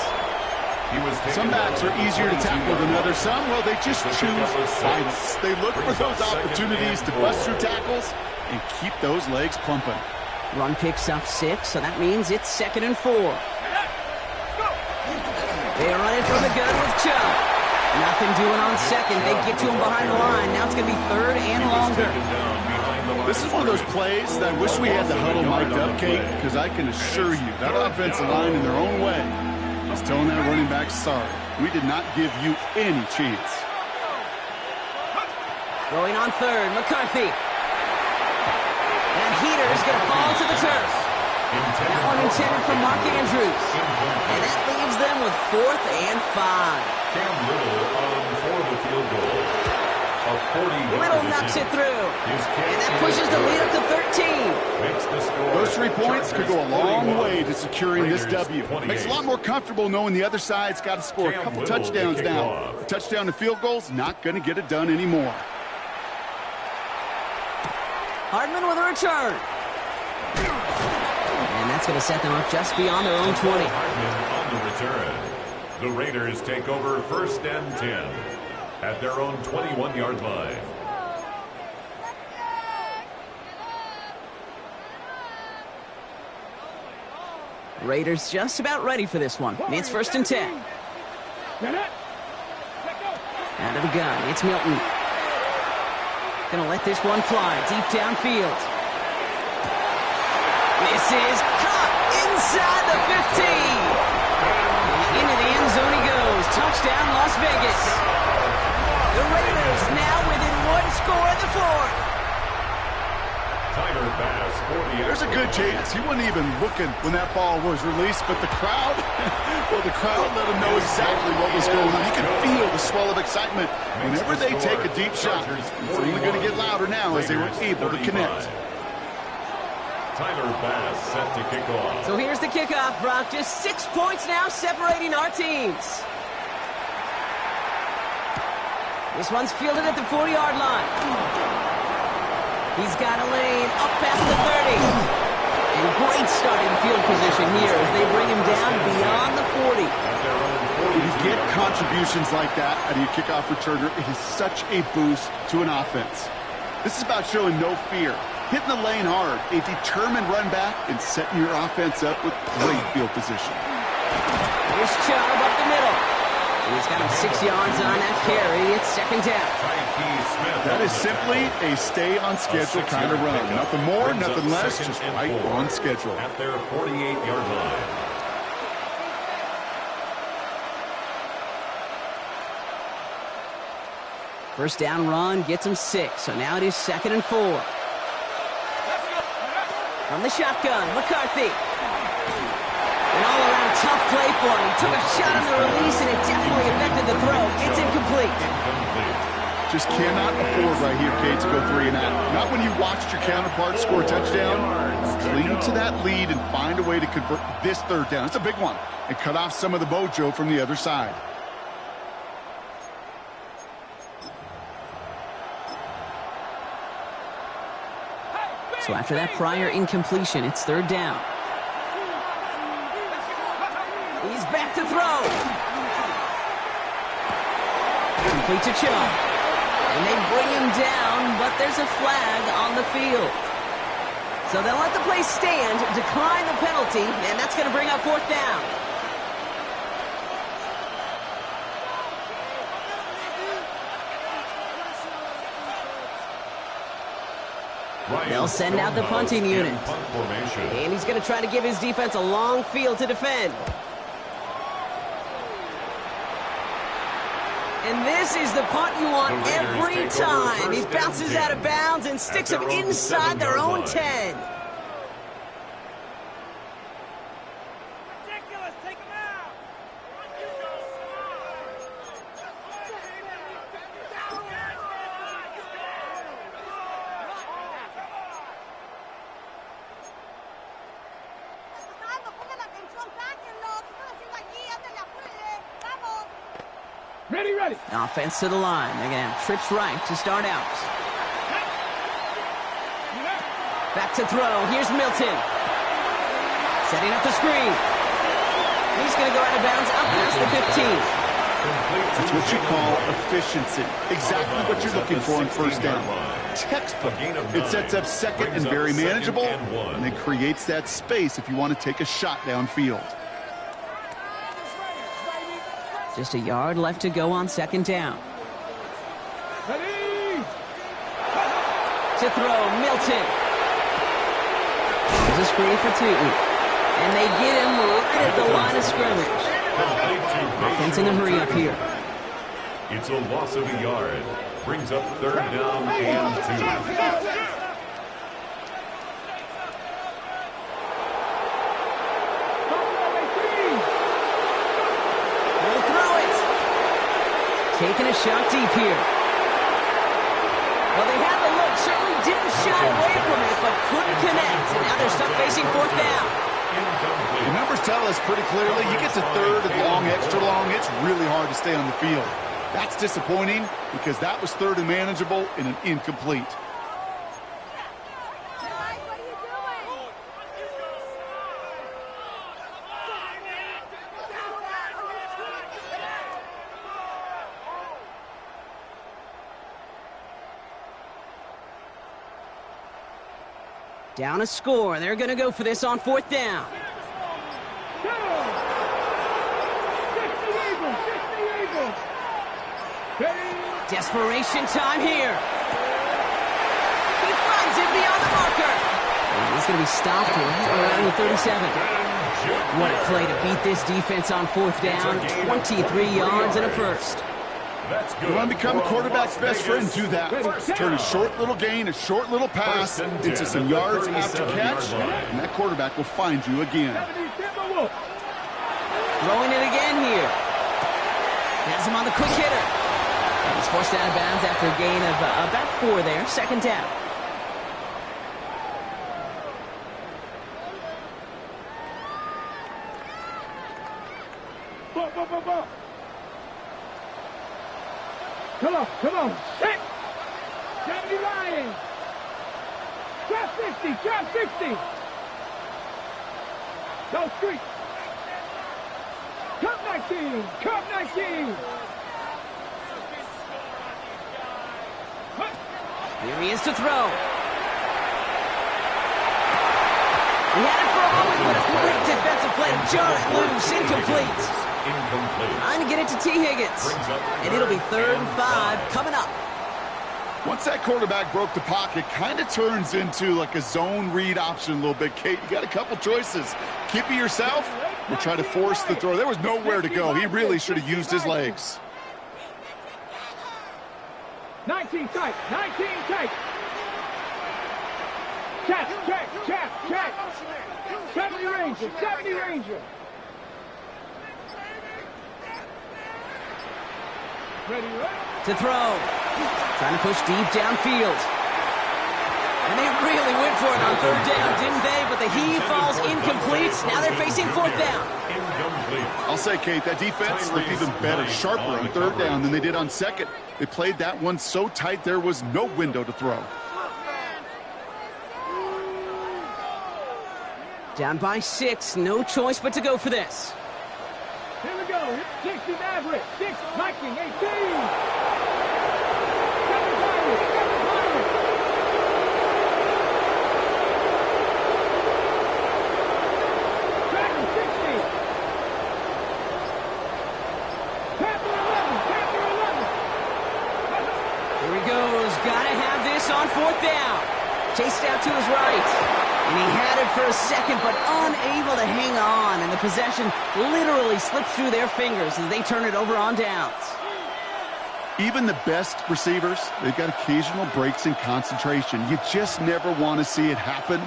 Some backs are easier to tackle than others. Some, well, they just choose violence. They look for those opportunities to bust through tackles and keep those legs pumping. Run picks up 6, so that means it's 2nd and 4. They run it from the gun with Chubb. Nothing doing on 2nd. They get to him behind the line. Now it's going to be 3rd and longer. This is one of those plays that I wish we had the huddle mic'd up, Kate, because I can assure you that offensive line in their own way is telling that running back, sorry, we did not give you any chance. Going on 3rd, McCarthy. That heater is going to fall to the turf. That one intended for Mark Andrews. And that leaves them with 4th and 5. Cam Little for the field goal. Little knocks it through. And that pushes the lead up to 13. Those 3 points could go a long way to securing this W. Makes it a lot more comfortable knowing the other side's got to score a couple touchdowns now. A touchdown and field goals, not going to get it done anymore. Hardman with a return. And that's going to set them up just beyond their own 20. Hardman on the return. The Raiders take over 1st and 10 at their own 21-yard line. Raiders just about ready for this one. It's 1st and 10. Out of the gun, it's Milton. Gonna let this one fly deep downfield. This is caught inside the 15. Into the end zone he goes. Touchdown, Las Vegas. The Raiders now within 1 score in the 4th. Tyler Bass for the There's a good chance he wasn't even looking when that ball was released, but the crowd, well, the crowd let him know exactly what was going on. You could feel the swell of excitement. Whenever they take a deep shot, it's only going to get louder now as they were able to connect. Tyler Bass set to kick off. So here's the kickoff, Brock. Just 6 points now separating our teams. This one's fielded at the 40-yard line. He's got a lane up past the 30. And great starting field position here as they bring him down beyond the 40. When you get contributions like that out of your kickoff returner, it is such a boost to an offense. This is about showing no fear, hitting the lane hard, a determined run back, and setting your offense up with great field position. Here's Chubb up the middle. And he's got him 6 yards on that carry. It's second down. That is simply a stay-on-schedule kind of run. Nothing more, nothing less, just right on schedule. At their 48-yard line. First down run gets him 6. So now it is 2nd and 4. From the shotgun, McCarthy. An all-around tough play for him. He took a shot on the release, and it definitely affected the throw. It's incomplete. Just cannot afford right here, Kate, to go 3 and out. Not when you watched your counterpart score a touchdown. Cling to that lead and find a way to convert this 3rd down. It's a big one. And cut off some of the mojo from the other side. So after that prior incompletion, it's 3rd down. He's back to throw. Complete to Chubb. And they bring him down, but there's a flag on the field. So they'll let the play stand, decline the penalty, and that's going to bring up 4th down. They'll send out the punting unit. And he's going to try to give his defense a long field to defend. And this is the punt you want every time. He bounces out of bounds and sticks them inside their own 10. Ready. Offense to the line. They're going to have trips right to start out. Back to throw. Here's Milton. Setting up the screen. He's going to go out of bounds up past the 15. That's what you call efficiency. Exactly what you're looking for in 1st down. Textbook. It sets up 2nd and very manageable, and it creates that space if you want to take a shot downfield. Just a yard left to go on 2nd down. Ready. To throw, Milton. There's a screen for 2. And they get him right at the line of scrimmage. Offense in a hurry up here. It's a loss of a yard. Brings up 3rd down and 2. Taking a shot deep here. Well, they had the look. Certainly didn't shy away from it, but couldn't connect. And now they're stuck facing 4th down. The numbers tell us pretty clearly, you get to 3rd and long, extra long, it's really hard to stay on the field. That's disappointing because that was 3rd and manageable and an incomplete. Down a score. They're going to go for this on 4th down. Desperation time here. He finds it beyond the marker. And he's going to be stopped right around the 37. What a play to beat this defense on 4th down. 23 yards and a first. You want to become a quarterback's best friend, do that. Turn a short little gain, a short little pass into some yards after catch, and that quarterback will find you again. Throwing it again here. Has him on the quick hitter. And he's forced out of bounds after a gain of about 4 there. 2nd down. Come on. Set. 70 Lions. Drop 60. Go street. Cup 19. Here he is to throw. He had it for a moment, but a great defensive play to jar it loose. Incomplete. Trying to get it to T. Higgins. And it'll be 3rd and 5 coming up. Once that quarterback broke the pocket, kind of turns into like a zone read option a little bit. Kate, you got a couple choices. Keep it yourself or try to force the throw. There was nowhere to go. He really should have used his legs. 19 tight. Check. 70 Ranger. Ready. To throw. Trying to push deep downfield. And they really went for it on 3rd down, didn't they? But the heave falls incomplete. Now they're facing 4th down. I'll say, Kate, that defense looked even better, sharper on 3rd down than they did on 2nd. They played that one so tight there was no window to throw. Down by 6, no choice but to go for this. Here we go. 6 is average. 6, Viking, 18. 7 Pirates. Dragon, 60. Panther 11. Here he goes. Gotta have this on 4th down. Chased out to his right. And he had it for a second, but unable to hang on. And the possession literally slipped through their fingers as they turn it over on downs. Even the best receivers, they've got occasional breaks in concentration. You just never want to see it happen.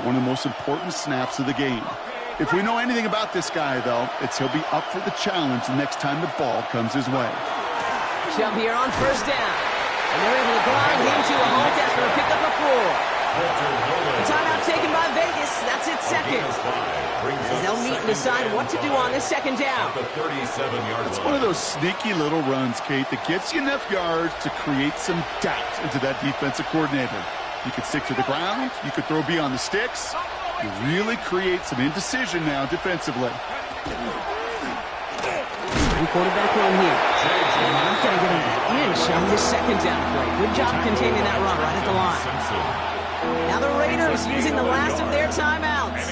One of the most important snaps of the game. If we know anything about this guy, though, it's he'll be up for the challenge the next time the ball comes his way. Shove here on 1st down. And they're able to grind him to a halt after a pickup of 4. The timeout taken by Vegas. That's its 2nd. As they'll meet and decide what to do on this 2nd down. It's one of those sneaky little runs, Kate, that gets you enough yards to create some doubt into that defensive coordinator. You could stick to the ground. You could throw beyond the sticks. You really create some indecision now defensively. Quarterback run here. And they're not going to get an inch on this 2nd down play. Good job containing that run right at the line. Now the Raiders using the last of their timeouts.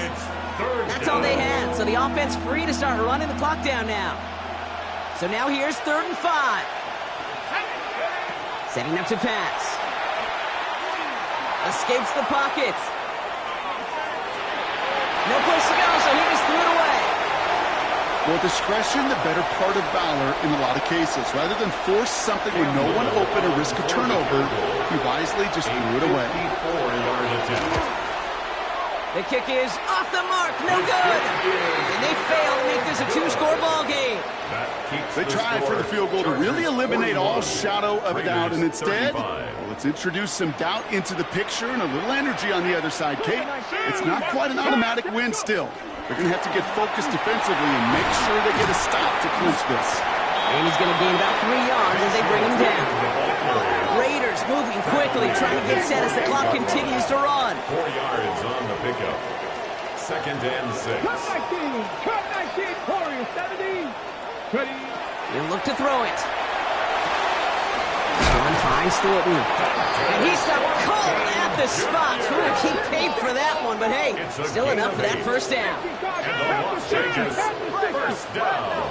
That's all they had. So the offense free to start running the clock down now. So now here's 3rd and 5. Setting up to pass. Escapes the pocket. No place to go, so he just threw it away. Well, discretion, the better part of valor in a lot of cases. Rather than force something with no one open or risk a turnover, he wisely just threw it away. The kick is off the mark, no good. And they fail to make this a 2-score ball game. They tried for the field goal to really eliminate all shadow of a doubt, and instead, let's introduce some doubt into the picture and a little energy on the other side. Kate, it's not quite an automatic win still. They're going to have to get focused defensively and make sure they get a stop to clinch this. And he's going to gain about 3 yards as they bring him down. Raiders moving quickly, trying to get set as the clock continues to run. 4 yards on the pickup. 2nd and 6. Cut 19, Warriors 17. Ready. He'll look to throw it. Sean finds Thornton. And he stopped cold at the spot. He paid for that one, but hey, still enough for that 1st down. And the Las Vegas 1st down.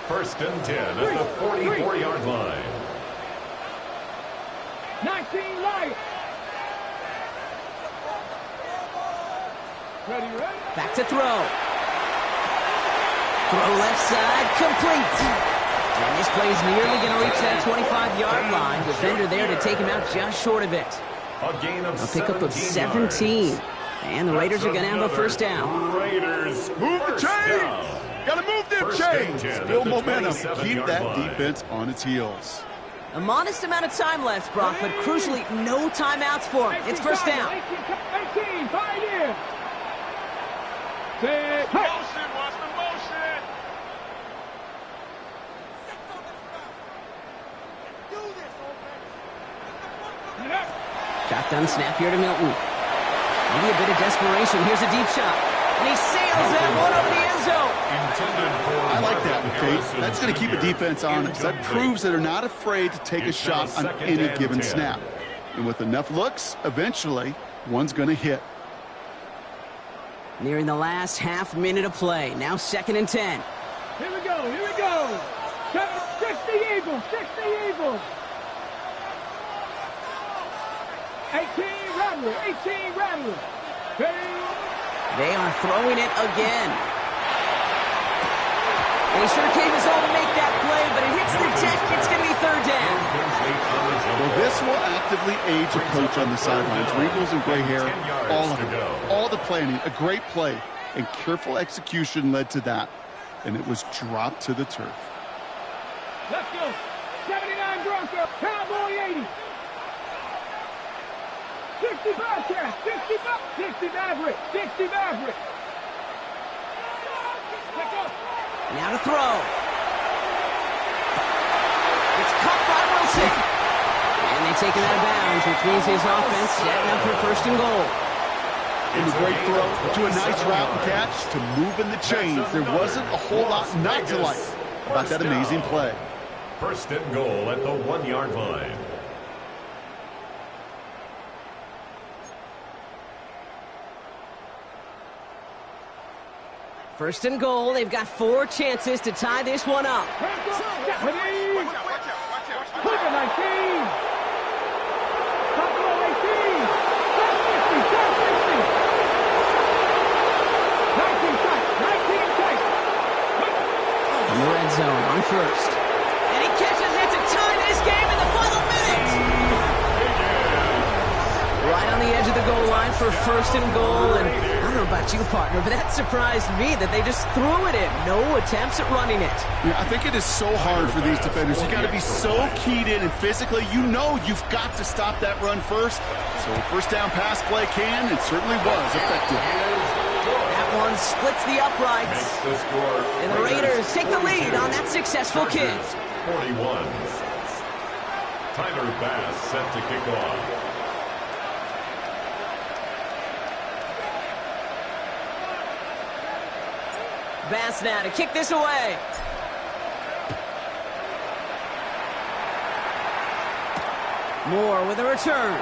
1st and 10 at the 44-yard line. 19 Lions. Ready. Back to throw. Throw left side, complete. And this play is nearly going to reach that 25-yard line. Defender there to take him out just short of it. A pickup of 17. And the Raiders are going to have a 1st down. Raiders Move the chains! Got to move them chains! Build momentum. Keep that defense on its heels. A modest amount of time left, Brock, but crucially, no timeouts for him. It's 1st down. 18, 5 in. Motion, watch the motion. Shotgun snap here to Milton. Maybe a bit of desperation. Here's a deep shot. And he sails that one over the end zone. I like that, Kate. That's going to keep a defense honest. That proves that they're not afraid to take a shot on any given snap. And with enough looks, eventually, one's going to hit. Nearing the last half minute of play. Now 2nd and 10. Here we go, here we go. 60 Eagles, 60 Eagles. 18 Rattlers, 18 Rattlers. They are throwing it again. They sure gave us all to make that play, but it hits the deck. It's going to be 3rd down. Well, this will actively age a coach on the sidelines. Wrinkles and gray hair, all of it. All the planning, a great play, and careful execution led to that. And it was dropped to the turf. Let's go. 79 Broncos, Cowboy 80. 60 Bobcats, 60 Maverick, 60 Maverick. Let's go. Now to throw. It's caught by Wilson. And they take him out of bounds, which means his offense setting up for 1st and goal. And a great throw to a nice route and catch to moving the chains. There wasn't a whole lot not to like about that amazing play. 1st and goal at the 1-yard line. First and goal. They've got 4 chances to tie this one up. In the red zone on 1st. And he catches it to tie this game in the final minute. Right on the edge of the goal line for 1st and goal. And I don't know about you, partner, but that surprised me that they just threw it in. No attempts at running it. Yeah, I think it is so hard for these defenders. You got to be so keyed in and physically, you know you've got to stop that run first. So 1st down pass play can, and certainly was effective. That one splits the uprights. And the Raiders take the lead on that successful kick. 41. Tyler Bass set to kick off. Bass now to kick this away. Moore with a return.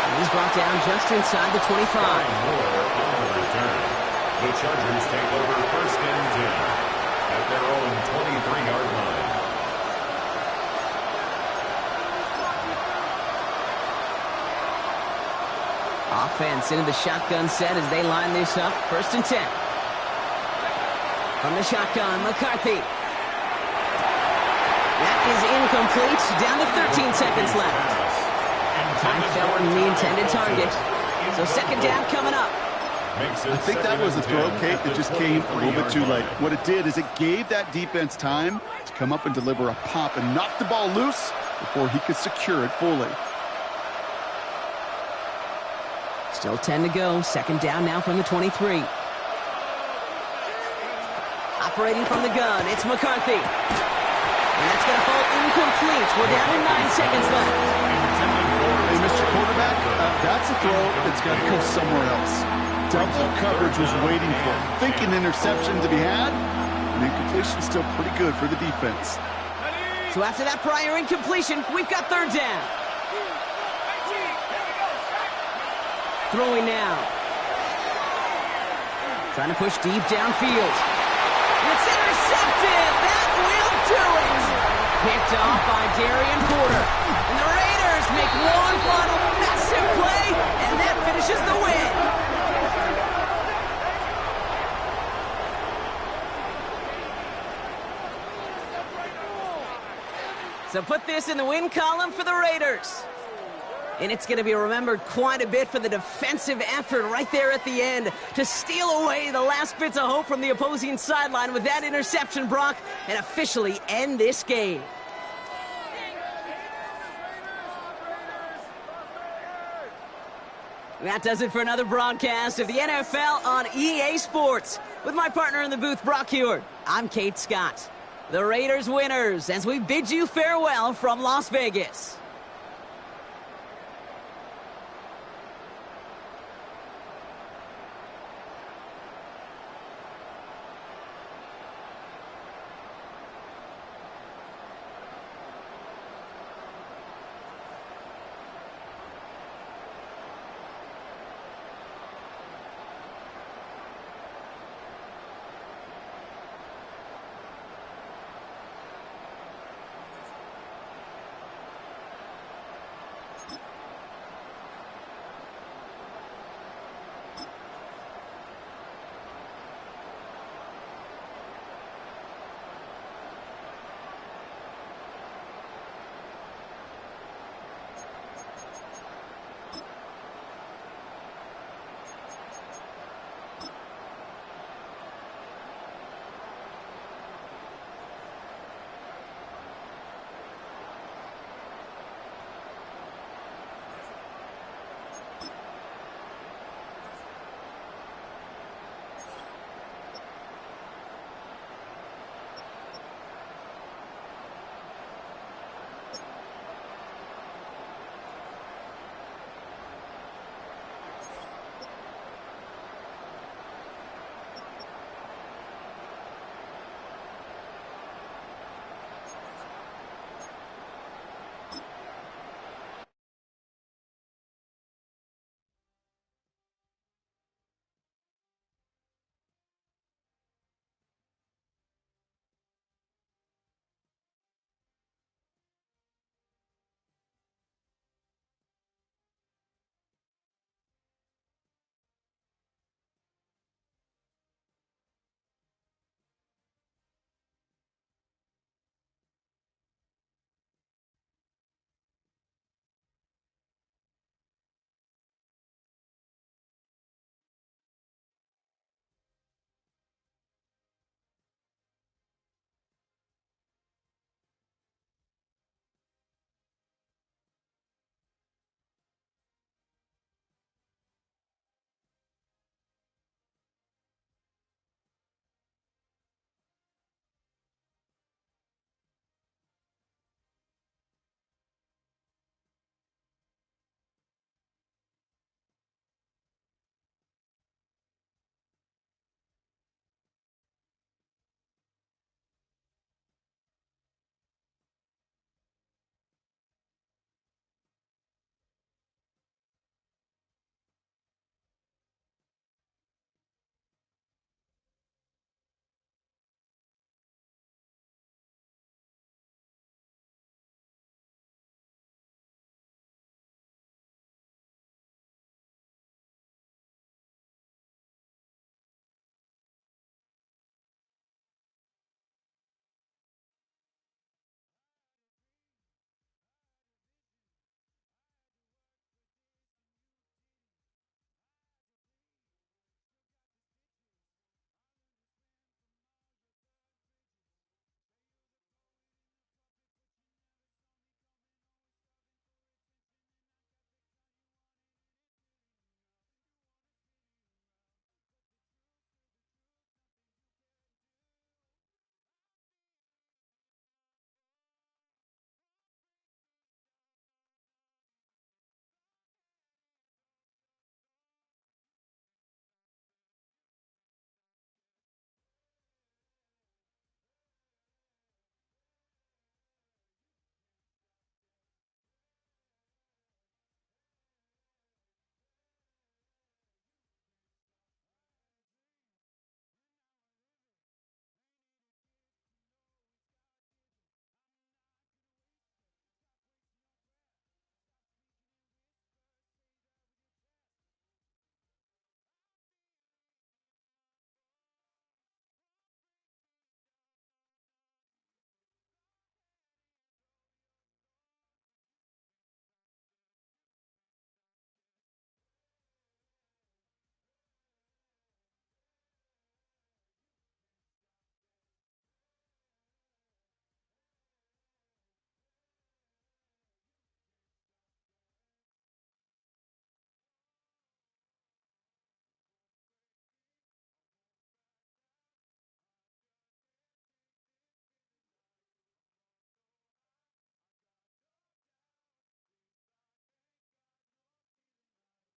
And he's brought down just inside the 25. Moore on the return. The Chargers take over 1st and 10 at their own 23-yard line. Offense into the shotgun set as they line this up. 1st and 10. From the shotgun, McCarthy. That is incomplete. Down to 13 seconds left. Time fell on the intended target. So 2nd down coming up. I think that was a throw, Kate, that just came a little bit too late. What it did is it gave that defense time to come up and deliver a pop and knock the ball loose before he could secure it fully. Still 10 to go. 2nd down now from the 23. Operating from the gun, it's McCarthy. And that's going to fall incomplete. We're down to 9 seconds left. Hey, Mr. Quarterback, that's a throw that's got to go somewhere else. Double coverage was waiting for it. Thinking interception to be had, and incompletion still pretty good for the defense. So after that prior incompletion, we've got 3rd down. Throwing now. Trying to push deep downfield. It's intercepted. That will do it. Picked off by Darian Porter. And the Raiders make one final massive play, and that finishes the win. So put this in the win column for the Raiders. And it's going to be remembered quite a bit for the defensive effort right there at the end to steal away the last bits of hope from the opposing sideline with that interception, Brock, and officially end this game. That does it for another broadcast of the NFL on EA Sports. With my partner in the booth, Brock Heward, I'm Kate Scott. The Raiders winners as we bid you farewell from Las Vegas.